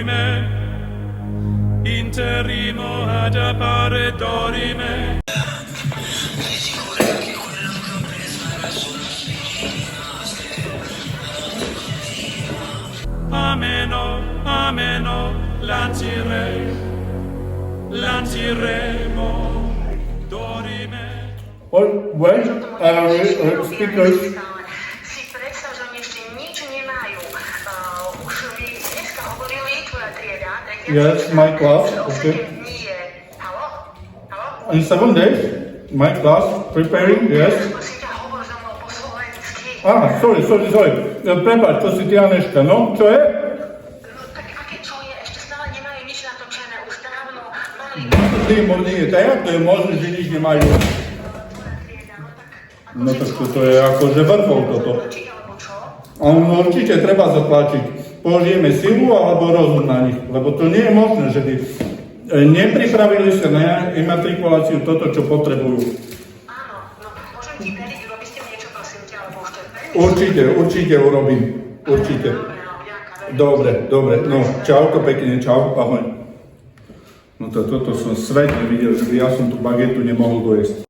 dorime, interrimo ad appare dorime. Ameno, ameno, lanciremo, dorime. When speakers, Si predstav, že oni ešte nič nemajú. Už mi dneska hovorili tvoja trieda, yes, my class, okay. dní je... Haló? Haló? In 7 days, my class preparing, yes. Prosím ťa, hovor so mnou po slovensky. Sorry. Prepáč, to si ty Aneška, no? Čo je? No tak aké čo je? Ešte stále nemajú nič natočené. Už dávno mali... Ty, nie, jak to je možné, že nič nemajú? Tvoja trieda, No tak to je akože vrchol toto. Či alebo čo? Určite treba zatlačiť. Použijeme silu alebo rozum na nich, lebo to nie je možné, že by nepripravili sa na imatrikuláciu toto, čo potrebujú. Áno, no môžem ti veriť, urobí ste mi niečo, prosím ťa, alebo už to je veľmi... Určite urobím. Určite. Dobre. No, čauko pekne, čau, ahoj. No toto som svet nevidel, že by ja som tú bagetu nemohol dojesť.